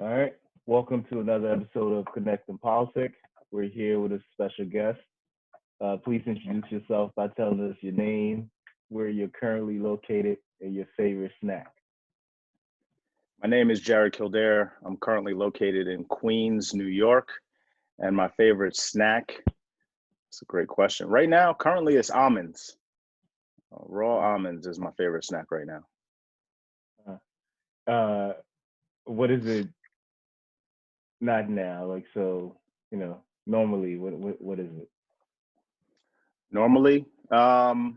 All right. Welcome to another episode of Connecting Politics. We're here with a special guest. Please introduce yourself by telling us your name, where you're currently located, and your favorite snack. My name is Jared Kildare. I'm currently located in Queens, New York, and my favorite snack, it's a great question. Right now, currently it's almonds. Raw almonds is my favorite snack right now. Uh, what is it not now? Like so, normally what is it? Normally, that's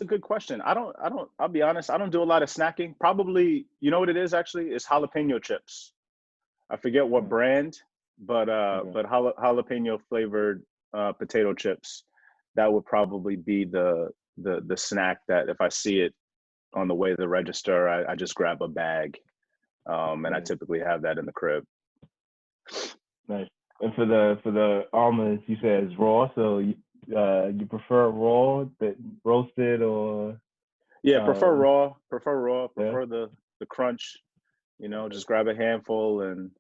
a good question. I'll be honest, I don't do a lot of snacking. Probably, you know what it is actually? It's jalapeno chips. I forget what Oh, brand, but okay. jalapeno flavored potato chips. That would probably be the snack that if I see it on the way to the register, I just grab a bag, and I Yeah, typically have that in the crib. nice. And for the almonds, you said it's raw. So you prefer raw, that roasted or Yeah, uh, prefer raw, yeah. prefer the crunch. Just grab a handful and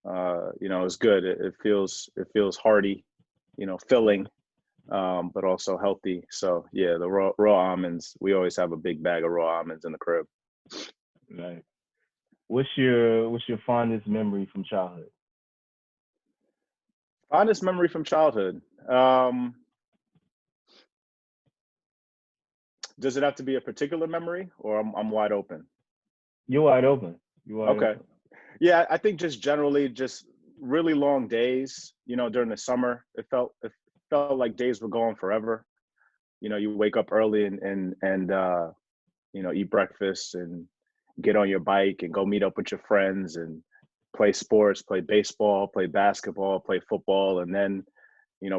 it's good. It feels hearty, filling, but also healthy. So yeah, the raw almonds. We always have a big bag of raw almonds in the crib. Nice. What's your fondest memory from childhood? Fondest memory from childhood. Does it have to be a particular memory, or I'm wide open? You're wide open. You're wide Okay. open. Yeah, I think just generally, just really long days. During the summer, it felt like days were going forever. You wake up early and eat breakfast and get on your bike and go meet up with your friends and play sports, play baseball, play basketball, play football, and then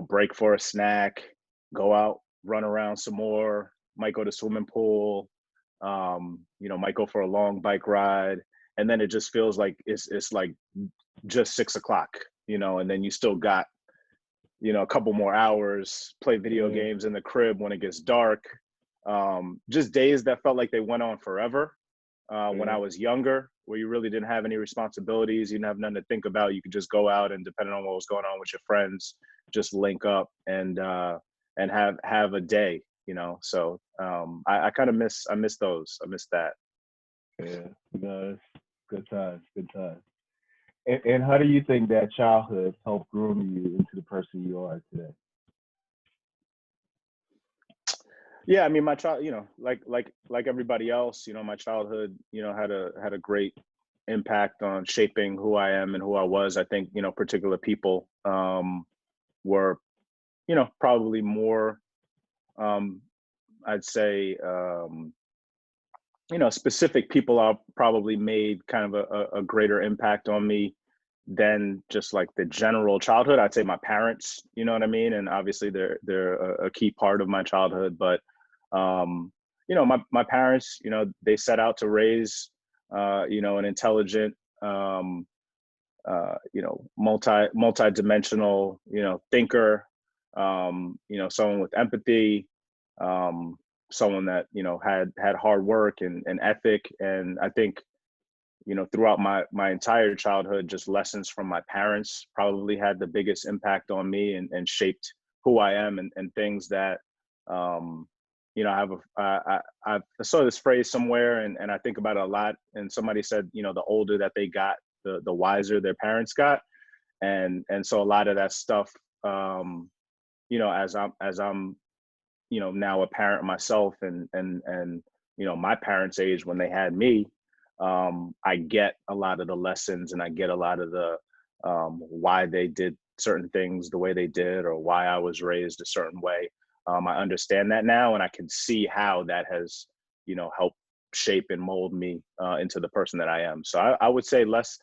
break for a snack, go out, run around some more, might go to swimming pool, might go for a long bike ride, and then it just feels like it's like just 6 o'clock, and then you still got a couple more hours, play video Yeah. games in the crib when it gets dark. Just days that felt like they went on forever. When I Yeah. was younger, where you really didn't have any responsibilities, you didn't have nothing to think about. You could just go out and, depending on what was going on with your friends, just link up and have a day. So I kind of miss those. I miss that. Yeah. No, it's good times. Good times. And how do you think that childhood helped groom you into the person you are today? Yeah, I mean, my child, like everybody else, my childhood, had a great impact on shaping who I am and who I was. I think, particular people were, probably more, um, I'd say, specific people are probably made kind of a greater impact on me than just like the general childhood. I'd say my parents, you know what I mean? And obviously they're a key part of my childhood, but um, my parents, they set out to raise, an intelligent, multi-dimensional, thinker, someone with empathy, um, someone that, had hard work and ethic. And I think, throughout my entire childhood, just lessons from my parents probably had the biggest impact on me and shaped who I am and things that, I have I saw this phrase somewhere and I think about it a lot. And somebody said, the older that they got, the wiser their parents got. And so a lot of that stuff, as I'm now a parent myself and my parents' age when they had me, I get a lot of the lessons and I get a lot of the why they did certain things the way they did or why I was raised a certain way. I understand that now, and I can see how that has helped shape and mold me into the person that I am. So I would say less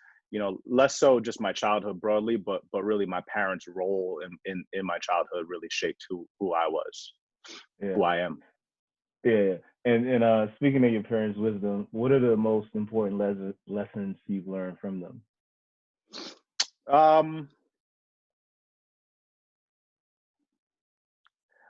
so just my childhood broadly, but really my parents' role in my childhood really shaped who I was, Yeah. who I am. Yeah. And speaking of your parents' wisdom, what are the most important lessons you've learned from them? Um,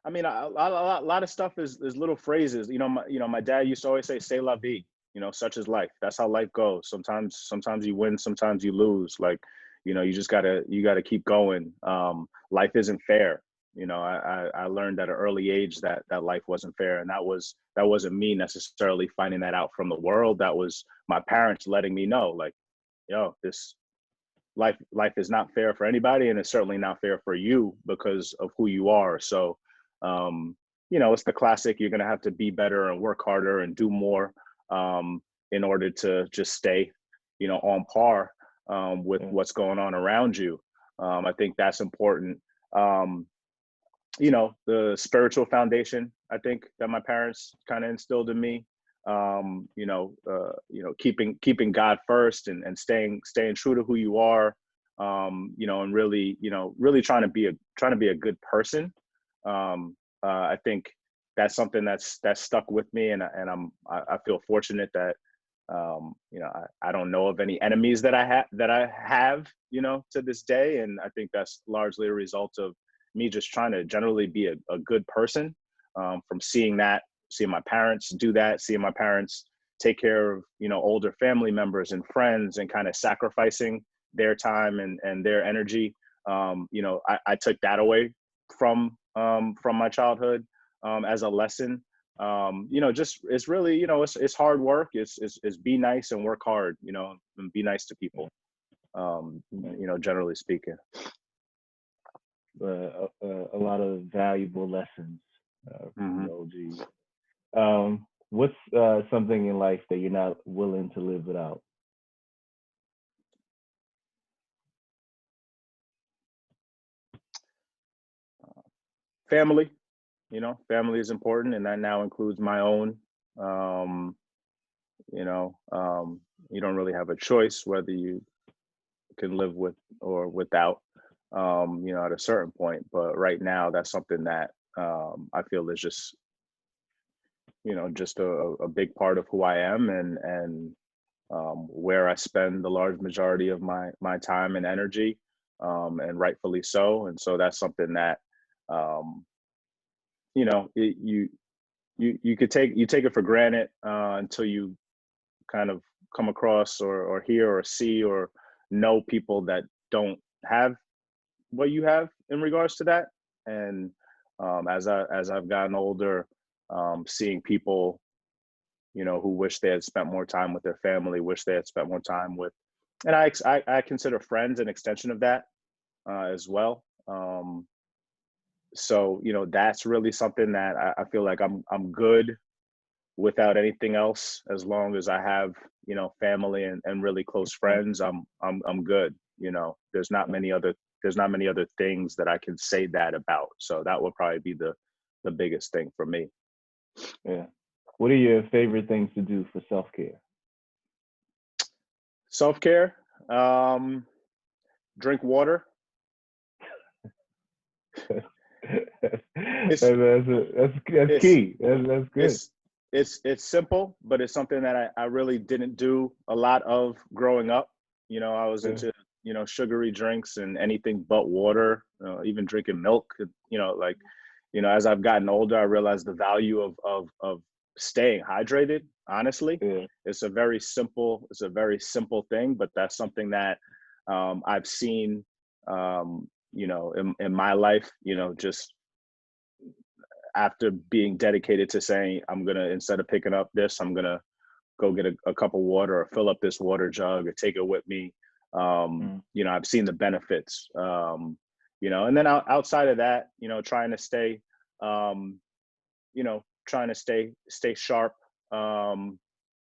I mean, a lot of stuff is little phrases. My dad used to always say "C'est la vie." such is life. That's how life goes. Sometimes you win, sometimes you lose. Like, you gotta keep going. Life isn't fair. I learned at an early age that life wasn't fair, and that wasn't me necessarily finding that out from the world. That was my parents letting me know, like, yo, this life is not fair for anybody, and it's certainly not fair for you because of who you are. So, um, it's the classic. You're gonna have to be better and work harder and do more, um, in order to just stay, on par, with Yeah. what's going on around you. I think that's important. Um, the spiritual foundation, I think, that my parents kind of instilled in me. Keeping God first, and staying true to who you are. And really trying to be a good person. I think that's something that's stuck with me, and I feel fortunate that, I don't know of any enemies that I have to this day. And I think that's largely a result of me just trying to generally be a good person, from seeing my parents do that, seeing my parents take care of, older family members and friends, and kind of sacrificing their time and their energy. I took that away from my childhood, as a lesson. Just, it's really, it's hard work. It's be nice and work hard, and be nice to people, generally speaking. A lot of valuable lessons from Hmm. the OGs. What's something in life that you're not willing to live without? Family, family is important, and that now includes my own. Um, you know, um, you don't really have a choice whether you can live with or without, at a certain point. But right now, that's something that, I feel is just a big part of who I am, and where I spend the large majority of my time and energy, and rightfully so. And so that's something that, um, you could take it for granted, until you kind of come across, or hear or see or know people that don't have what you have in regards to that. And, as I've gotten older, seeing people, who wish they had spent more time with their family, wish they had spent more time with, and I consider friends an extension of that, as well. So, that's really something that I feel like I'm good without anything else. As long as I have, family and really close Yeah. friends, I'm good. There's not many other things that I can say that about. So that would probably be the biggest thing for me. Yeah. What are your favorite things to do for self care? Self-care, um, drink water. It's That's it's key. That's good. it's it's simple, but it's something that I really didn't do a lot of growing up. I was Yeah. into, sugary drinks and anything but water, even drinking milk. Like, as I've gotten older, I realized the value of staying hydrated. Honestly, Yeah. it's a very simple thing, but that's something that, I've seen, in my life, just after being dedicated to saying, I'm gonna, instead of picking up this, I'm gonna go get a cup of water, or fill up this water jug, or take it with me. Mm. I've seen the benefits. And then outside of that, um, trying to stay sharp. Um,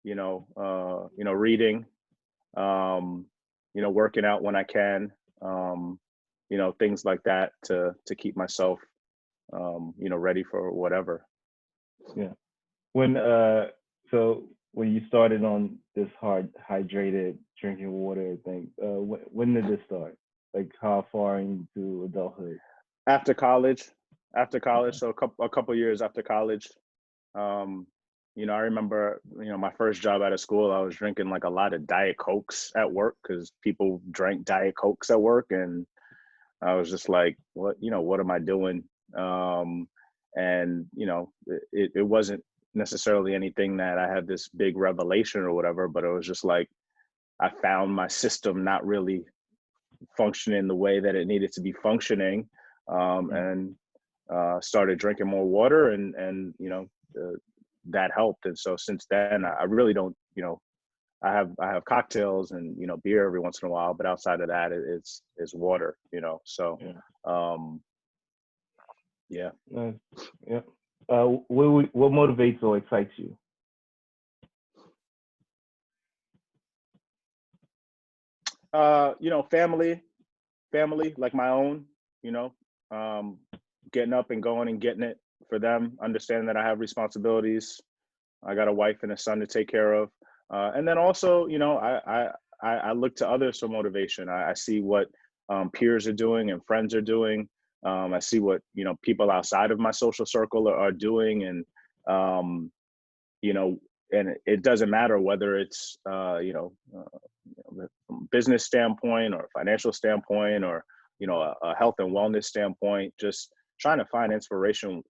reading, working out when I can. Um, things like that to keep myself, ready for whatever. Yeah. When so when you started on this hard hydrated drinking water thing, when did this start? Like how far into adulthood? After college, Okay. so a couple years after college. Um, I remember, my first job out of school, I was drinking like a lot of Diet Cokes at work because people drank Diet Cokes at work, and I was just like, what am I doing? And it wasn't. necessarily anything that I had this big revelation or whatever, but it was just like I found my system not really functioning the way that it needed to be functioning, and started drinking more water, and that helped. And so since then, I really don't, I have cocktails and beer every once in a while, but outside of that, it's water. So Yeah. yeah. Nice. Yeah. What motivates or excites you? Family like my own, you know, um, getting up and going and getting it for them, understanding that I have responsibilities. I got a wife and a son to take care of. And then also, I look to others for motivation. I see what peers are doing and friends are doing. I see what, people outside of my social circle are doing. And, you know, and it doesn't matter whether it's, from a business standpoint or financial standpoint or, a health and wellness standpoint, just trying to find inspiration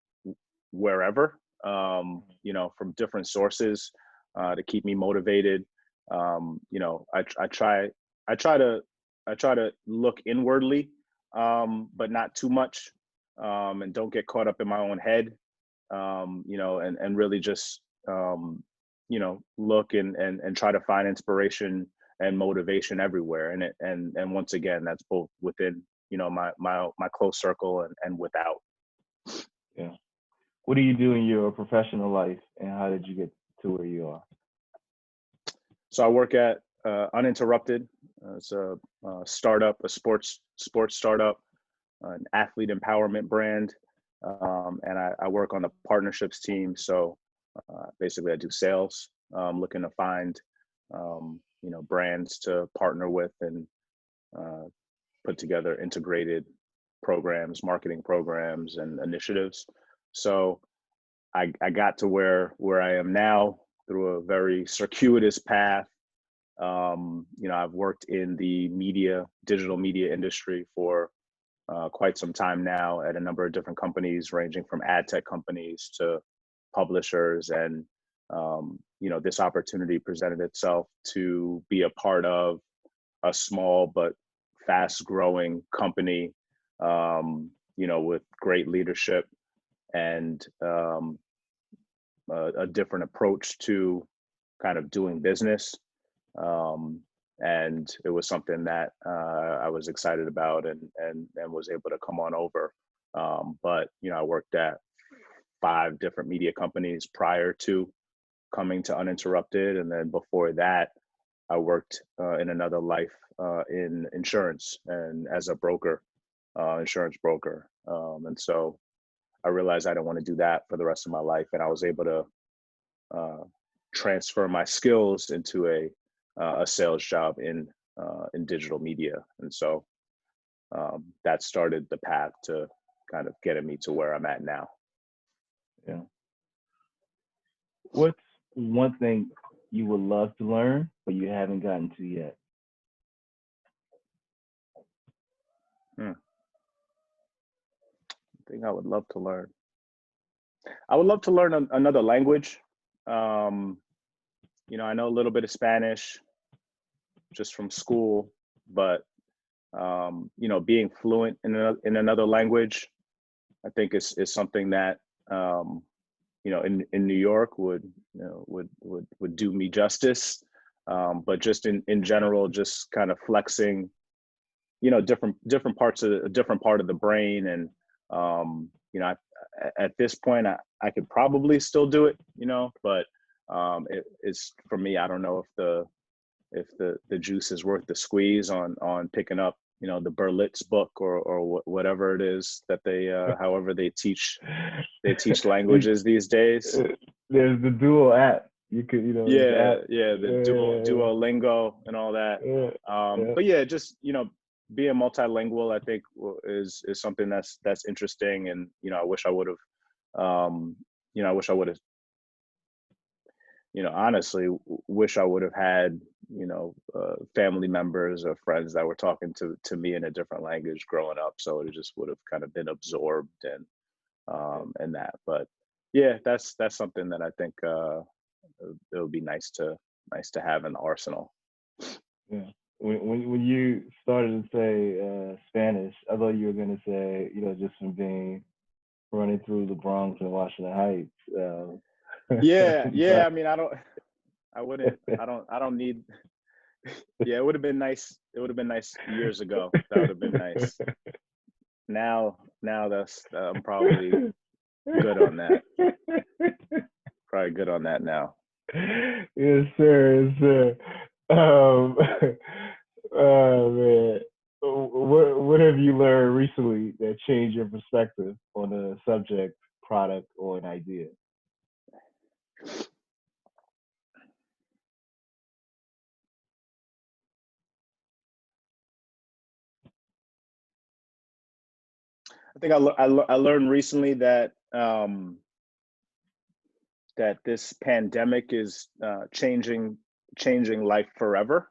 wherever, from different sources, to keep me motivated. I try to look inwardly, but not too much, and don't get caught up in my own head, and really just, look and try to find inspiration and motivation everywhere. And once again, that's both within, my close circle and without. Yeah. What do you do in your professional life, and how did you get to where you are? So I work at Uninterrupted. It's a startup, a sports startup, an athlete empowerment brand, and I work on the partnerships team. So basically, I do sales, looking to find brands to partner with and uh, put together integrated programs, marketing programs, and initiatives. So I got to where I am now through a very circuitous path. I've worked in the digital media industry for quite some time now at a number of different companies, ranging from ad tech companies to publishers. And, this opportunity presented itself to be a part of a small but fast growing company, with great leadership and a different approach to kind of doing business. And it was something that I was excited about and was able to come on over. But I worked at 5 different media companies prior to coming to Uninterrupted, and then before that, I worked in another life in insurance and as a broker, insurance broker. And so I realized I didn't want to do that for the rest of my life, and I was able to transfer my skills into a sales job in digital media. And so that started the path to kind of getting me to where I'm at now. Yeah. What's one thing you would love to learn, but you haven't gotten to yet? I think I would love to learn. I would love to learn another language. I know a little bit of Spanish just from school, but being fluent in another language, I think is something that in New York would do me justice. But just in general, just kind of flexing, different parts of a different part of the brain. And at this point, I could probably still do it, but it's for me. I don't know if the juice is worth the squeeze on picking up, the Berlitz book or whatever it is that they however they teach languages these days. There's the Duo app. You could, Duolingo and all that. But yeah, just being multilingual, I think is something that's interesting. And I wish I would have honestly wish I would have had family members or friends that were talking to me in a different language growing up, so it just would have kind of been absorbed and that. But yeah, that's something that I think it'll be nice to have in the arsenal. Yeah. When you started to say Spanish, I thought you were gonna say, just from being running through the Bronx and Washington Heights. Yeah, yeah. But I mean, I don't need. Yeah, it would have been nice. It would have been nice years ago. That would have been nice. Now that's I'm probably good on that. Probably good on that now. Yes, sir. Yes, sir. Um, oh man, what have you learned recently that changed your perspective on a subject, product, or an idea? I think I learned recently that that this pandemic is changing life forever.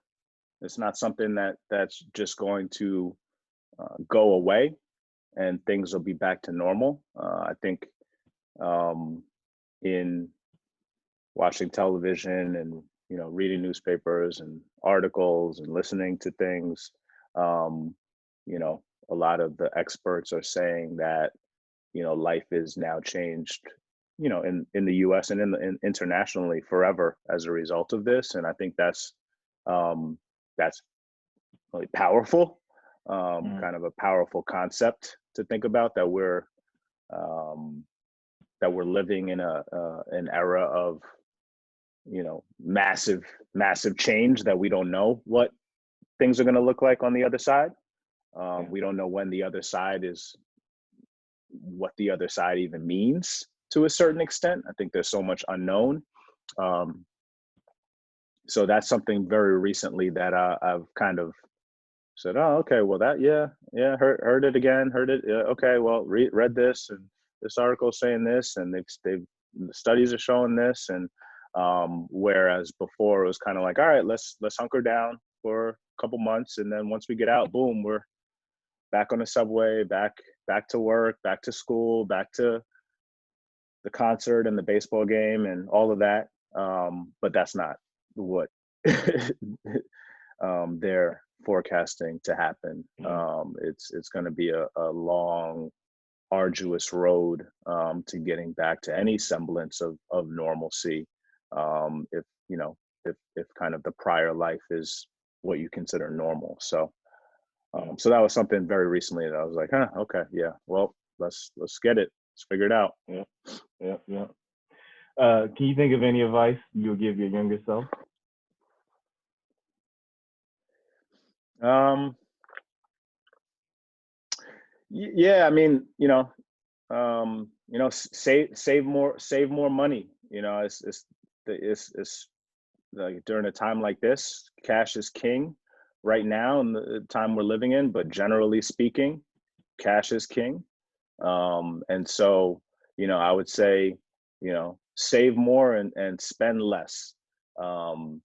It's not something that's just going to go away and things will be back to normal. I think um, in watching television and reading newspapers and articles and listening to things, um, you know, a lot of the experts are saying that life is now changed, in the U.S. and internationally forever as a result of this, and I think um, that's really powerful, Mm, kind of a powerful concept to think about um, that we're living in an era of massive change that we don't know what things are going to look like on the other side. yeah, We don't know when the other side is what the other side even means to a certain extent. I think there's so much unknown. Um, so that's something very recently that I've kind of said, oh, okay, well yeah, heard it again, heard it. Yeah, okay, well, read this and this article saying this, and they've the studies are showing this, and whereas before it was kind of like, all right, let's hunker down for a couple months, and then once we get out, boom, we're back on the subway, back to work, back to school, back to the concert and the baseball game and all of that. But that's not what they're forecasting to happen. yeah, It's going to be a long, arduous road to getting back to any semblance of normalcy. If if kind of the prior life is what you consider normal. So yeah, so that was something very recently that I was like, huh, okay, yeah, well, let's get it, let's figure it out. yeah, yeah, yeah. Can you think of any advice you'll give your younger self? Um, yeah, I mean, save more money. It's like during a time like this, cash is king right now in the time we're living in. But generally speaking, cash is king. And so, I would say, save more and spend less. Um,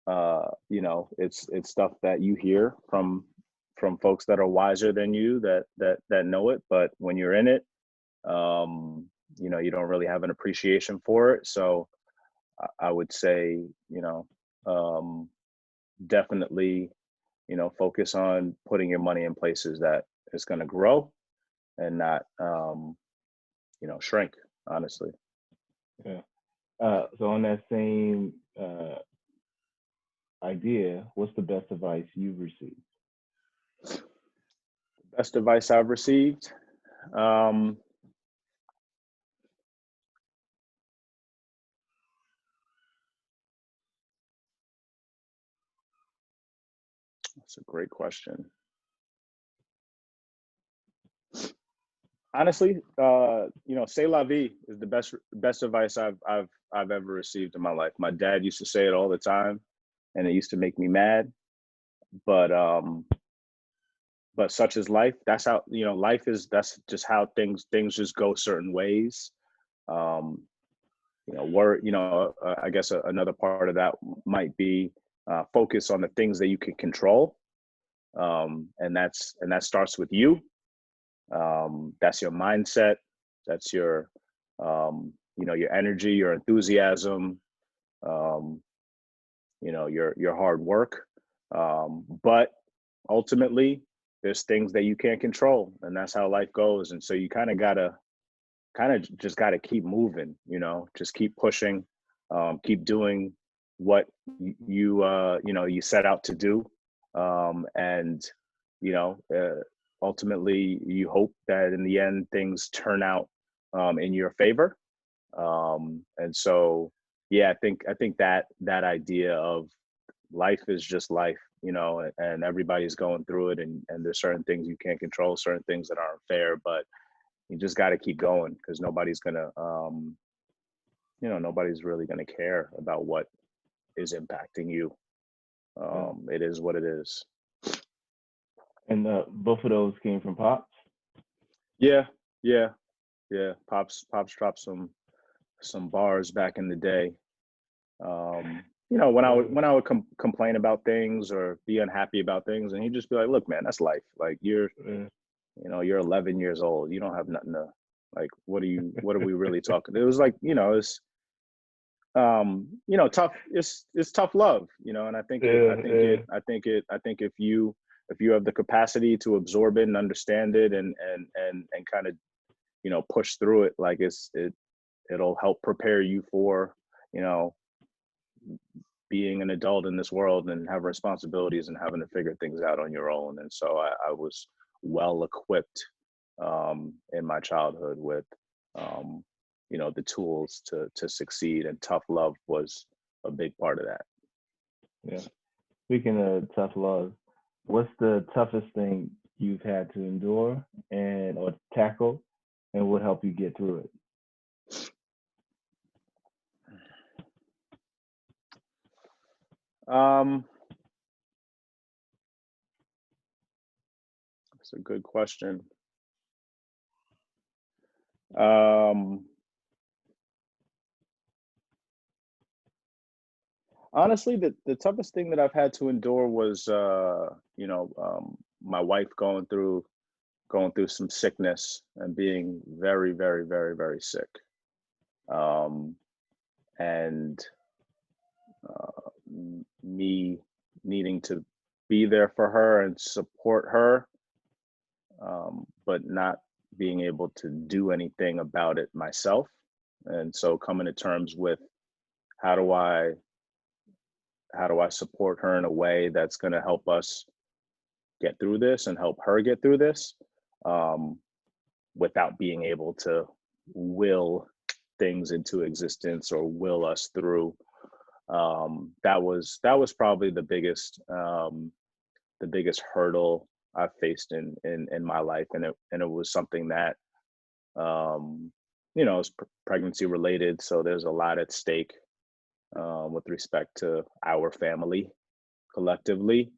it's stuff that you hear from folks that are wiser than you that know it. But when you're in it, you don't really have an appreciation for it. So I would say, um, definitely, focus on putting your money in places that is going to grow and not, shrink, honestly. Yeah. So on that same idea, what's the best advice you've received? Best advice I've received. Um, that's a great question. Honestly, "C'est la vie" is the best advice I've ever received in my life. My dad used to say it all the time, and it used to make me mad. But but such is life. That's how life is. That's just how things just go certain ways. Um, I guess another part of that might be focus on the things that you can control, and that starts with you. That's your mindset. That's your your energy, your enthusiasm, um, your hard work. But ultimately, there's things that you can't control, and that's how life goes. And so you kind of just gotta keep moving, just keep pushing, keep doing what you set out to do, and you know, uh, ultimately you hope that in the end things turn out in your favor. And so, yeah, I think that idea of life is just life, and everybody's going through it, and there's certain things you can't control, certain things that aren't fair, but you just got to keep going because nobody's really gonna care about what is impacting you. Yeah. It is what it is. And both of those came from Pops. Yeah, yeah, yeah. Pops dropped some bars back in the day. When I would complain about things or be unhappy about things, and he'd just be like, "Look, man, that's life. Like Yeah. you're 11 years old. You don't have nothing to like. What are we really talking?" It was like, it's tough. It's tough love, and I think it. I Yeah. think Yeah. it. I think it. I think if you have the capacity to absorb it and understand it and kind of push through it, like it'll help prepare you for you know being an adult in this world and have responsibilities and having to figure things out on your own. And so I was well equipped in my childhood with um, the tools to succeed, and tough love was a big part of that. Yeah. Speaking of tough love, what's the toughest thing you've had to endure and or tackle, and what helped you get through it? Um, that's a good question. Um, Honestly, the toughest thing that I've had to endure was, my wife going through some sickness and being very, very, very, very sick. Um, and me needing to be there for her and support her, but not being able to do anything about it myself. And so coming to terms with how do I how do I support her in a way that's going to help us get through this and help her get through this, um, without being able to will things into existence or will us through. That was probably the biggest hurdle I've faced in my life, and it was something that is pregnancy related, so there's a lot at stake with respect to our family collectively.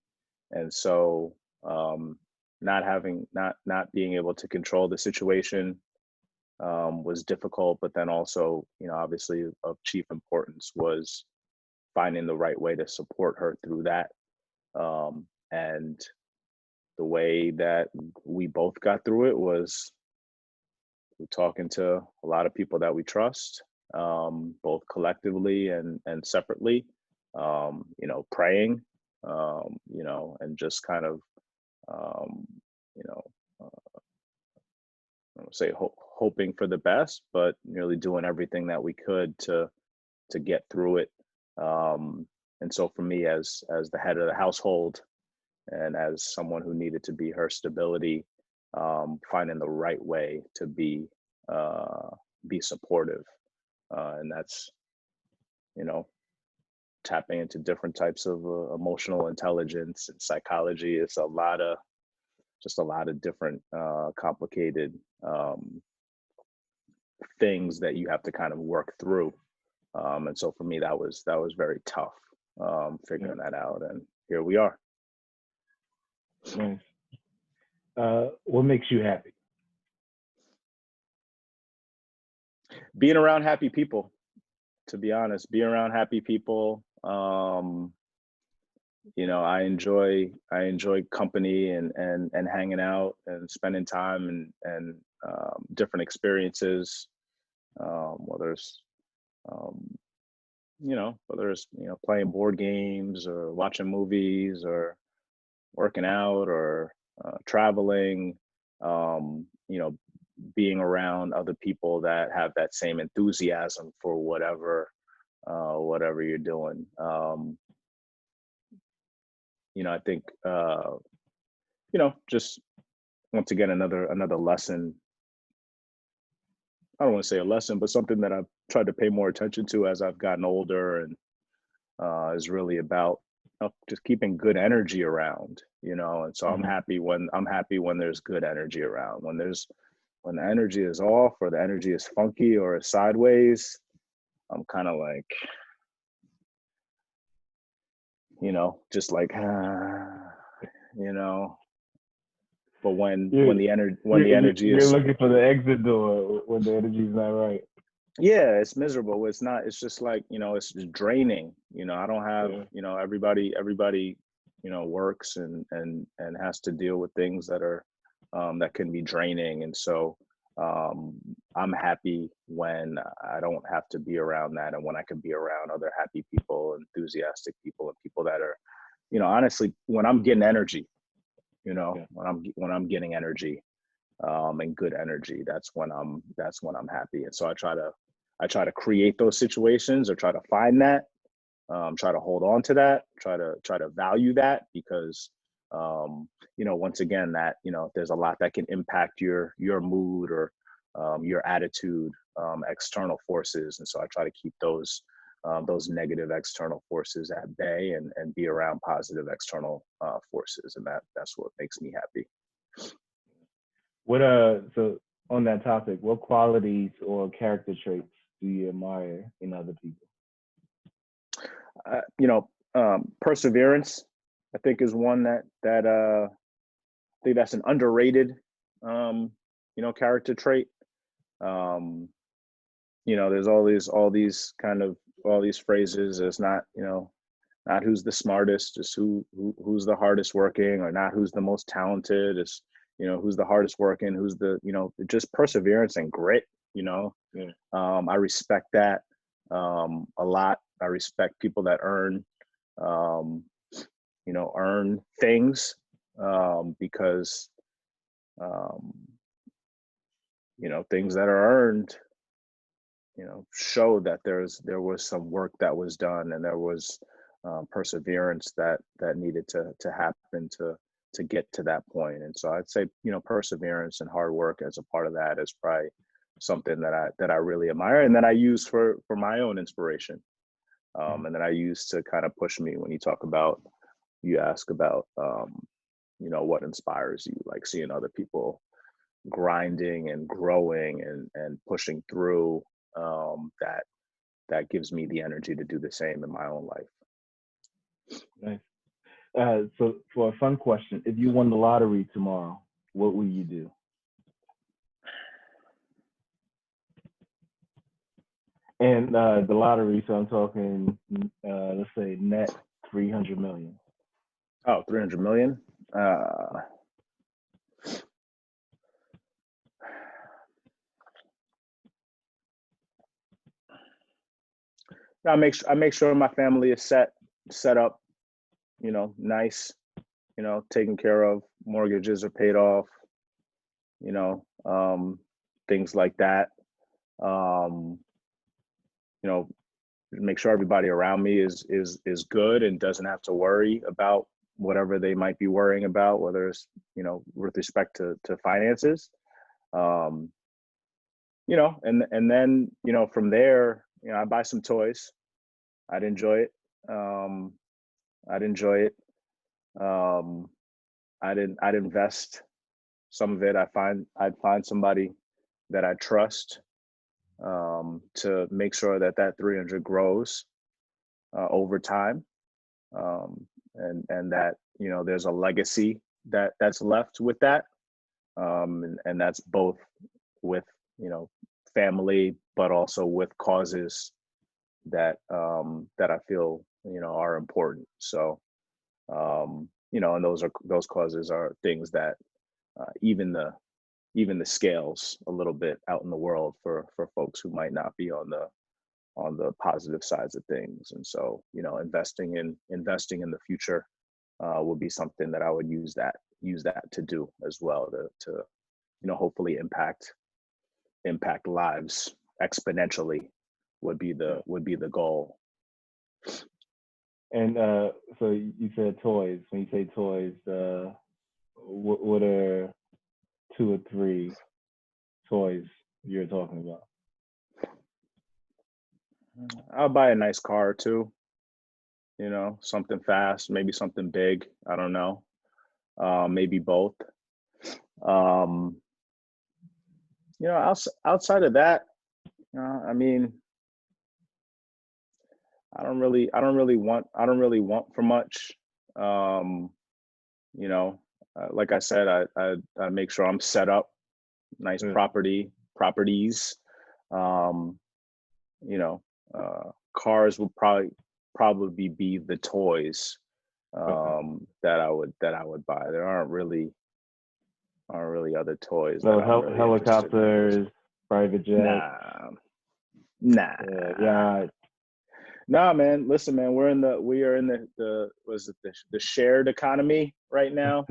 And so not being able to control the situation was difficult, but then also, obviously of chief importance was finding the right way to support her through that. And the way that we both got through it was talking to a lot of people that we trust, both collectively and separately, praying, and just kind of, um, you know, I don't say hoping for the best, but really doing everything that we could to get through it. And so for me, as the head of the household and as someone who needed to be her stability, finding the right way to be supportive, and that's you know tapping into different types of emotional intelligence and psychology. It's a lot of different complicated things that you have to kind of work through. And so for me, that was very tough, Yeah. figuring that out, and here we are. Nice. What makes you happy? Being around happy people, to be honest, being around happy people. I enjoy company and hanging out and spending time and different experiences. whether it's um, whether it's playing board games or watching movies or working out or traveling, you know, being around other people that have that same enthusiasm for whatever you're doing. I think just once again another lesson. I don't want to say a lesson, but something that I've tried to pay more attention to as I've gotten older, and is really about just keeping good energy around. And so Mm-hmm. I'm happy when there's good energy around. When the energy is off or the energy is funky or is sideways, I'm kind of like, just like, you know. But You're, when the energy you're is, looking for the exit door when the energy's not right. yeah, it's miserable. It's not. It's just like, it's just draining. I don't have, Yeah. everybody, works and has to deal with things that can be draining. And so um, I'm happy when I don't have to be around that, and when I can be around other happy people, enthusiastic people, and people that are, honestly, when I'm getting energy, Yeah. when I'm getting energy, and good energy, that's when I'm happy. And so I try to create those situations, or try to find that, try to hold on to that, try to value that, because once again, that there's a lot that can impact your mood, or your attitude, external forces. And so I try to keep those negative external forces at bay, and be around positive external forces, and that's what makes me happy. What so on that topic, what qualities or character traits do you admire in other people? Perseverance, I think, is one that I think that's an underrated, character trait. Um, there's all these phrases. It's not who's the smartest, it's who's the hardest working, or not who's the most talented. It's who's the hardest working, who's the just perseverance and grit. you know Yeah. I respect that a lot. I respect people that um, earn things, because um, things that are earned, show that there was some work that was done, and there was perseverance that needed to happen to get to that point. And so I'd say, perseverance and hard work as a part of that is probably something that I really admire, and that I use for my own inspiration, and that I use to kind of push me. When you ask about, what inspires you, like seeing other people grinding and growing and pushing through, that gives me the energy to do the same in my own life. Nice. So for a fun question, if you won the lottery tomorrow, what would you do? And the lottery, so I'm talking, let's say net 300 million. Oh, 300 million. I make sure my family is set up, nice, taken care of, mortgages are paid off, you know, um, things like that. Um, you know, make sure everybody around me is good and doesn't have to worry about whatever they might be worrying about, whether it's with respect to finances. Um, and then from there, I buy some toys. I'd enjoy it. Um, I'd enjoy it. Um, I'd invest some of it. I'd find somebody that I trust, to make sure that 300 grows over time, and that there's a legacy that's left with that, and that's both with family, but also with causes that I feel are important. So and those causes are things that even even the scales a little bit out in the world for folks who might not be on the positive sides of things. And so, you know, investing in the future would be something that I would use that to do as well, to you know, hopefully impact lives exponentially would be the goal. And so you said toys. When you say toys, what are 2 or 3 toys you're talking about? I'll buy a nice car or two, you know, something fast, maybe something big. I don't know. Maybe both. Um, you know, outside of that, I mean, I don't really want for much. Um, you know, like I said, I make sure I'm set up, nice Yeah. properties. Um, you know, cars will probably be the toys Okay. that I would buy. There aren't really other toys that So I'm really interested in helicopters, purchasing. private jets. Nah, nah. Yeah. Nah, man. Listen, man. We are in the was it the shared economy right now.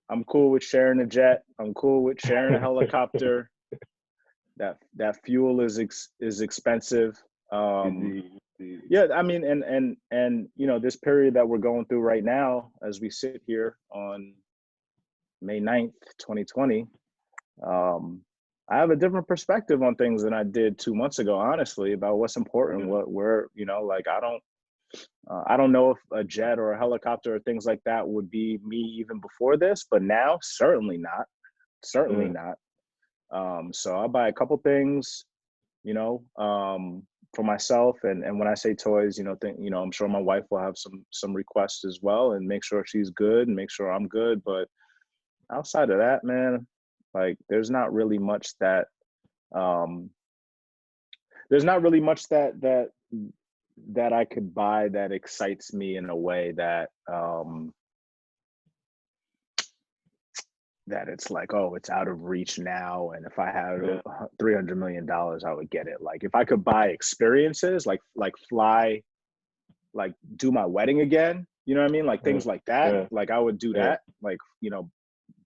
I'm cool with sharing a jet. I'm cool with sharing a helicopter. That fuel is expensive. Um, Indeed, indeed. yeah, I mean, and you know, this period that we're going through right now, as we sit here on May 9th, 2020, I have a different perspective on things than I did 2 months ago, honestly, about what's important, Yeah. where, you know, like I don't know if a jet or a helicopter or things like that would be me even before this, but now certainly Yeah. not. So I'll buy a couple things, you know, for myself, and when I say toys, you know, you know, I'm sure my wife will have some requests as well, and make sure she's good and make sure I'm good. But outside of that, man, like um, there's not really much that I could buy that excites me in a way that it's like, oh, it's out of reach now, and if I had Yeah. $300 million, I would get it. Like if I could buy experiences, like fly, like do my wedding again, you know what I mean, like Yeah. things like that, Yeah. like I would do Yeah. that, like, you know,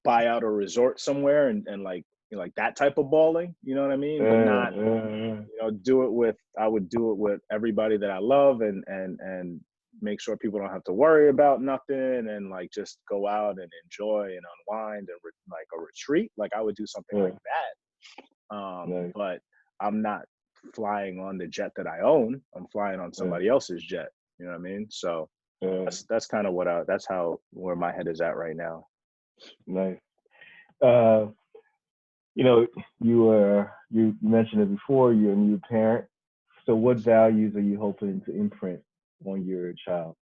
buy out a resort somewhere, and like, you know, like that type of balling, you know what I mean, but Yeah. not, Yeah. you know, I would do it with everybody that I love, and make sure people don't have to worry about nothing, and like just go out and enjoy and unwind, and like a retreat. Like I would do something Yeah. like that. Nice. But I'm not flying on the jet that I own. I'm flying on Yeah. somebody else's jet. You know what I mean? So Yeah. that's kind of that's how where my head is at right now. Nice. Uh, you know, you mentioned it before. You're a new parent. So, what values are you hoping to imprint on your child?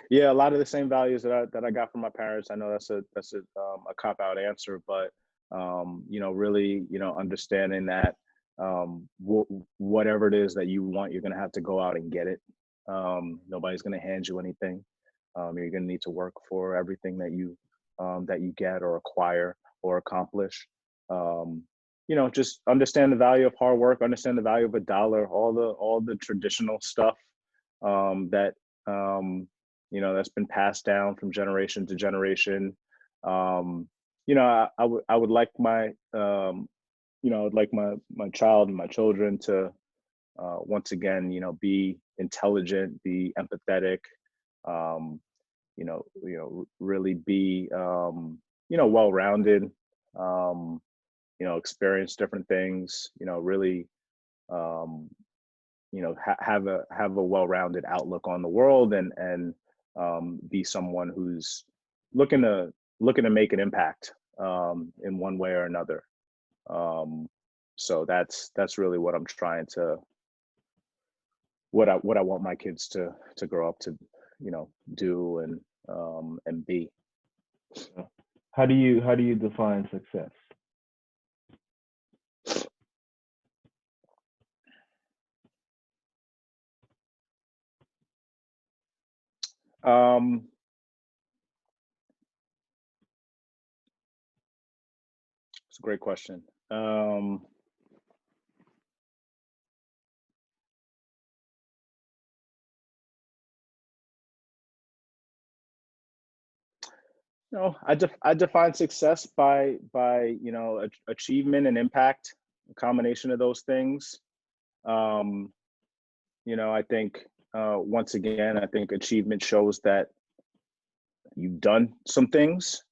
Yeah, a lot of the same values that I got from my parents. I know that's a cop out answer, but you know, really, you know, understanding that whatever it is that you want, you're gonna have to go out and get it. Nobody's gonna hand you anything. You're gonna need to work for everything that you get or acquire or accomplish. Um, you know, just understand the value of hard work, understand the value of a dollar, all the traditional stuff that um, you know, that's been passed down from generation to generation. Um, you know, I would like you know, I'd like my child and my children to once again, you know, be intelligent, be empathetic, um, really be, you know, well-rounded, you know, experience different things, you know, really, um, you know, have a well-rounded outlook on the world, and be someone who's looking to make an impact in one way or another. Um, so that's really what I'm trying to what I want my kids to grow up to, you know, do and be. How do you define success? Um, It's a great question. No, I define success by achievement and impact, a combination of those things. Um, I think once again, I think achievement shows that you've done some things,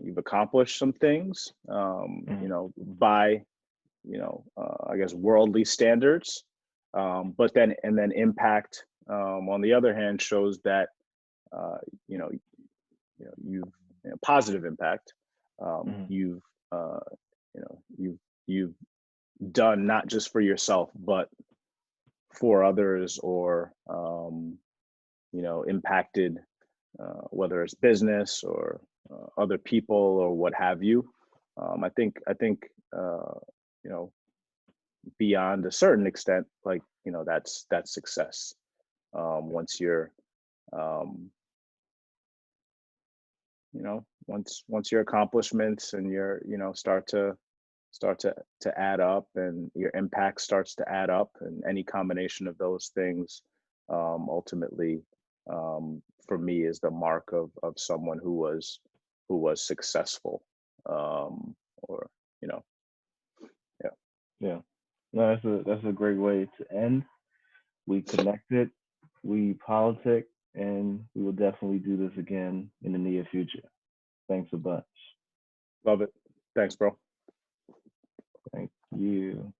you've accomplished some things, by I guess worldly standards. But then impact, on the other hand, shows that uh, you know you've positive impact. Mm-hmm. You've you've done not just for yourself but for others, or impacted, whether it's business or other people or what have you. I think you know beyond a certain extent, like that's success. Once you're um, once your accomplishments and your start to add up, and your impact starts to add up, and any combination of those things, ultimately, for me, is the mark of someone who was successful, or you know yeah. Yeah. No, that's a great way to end. We connected, we politic, and we will definitely do this again in the near future. Thanks a bunch. Love it. Thanks, bro. Thank you.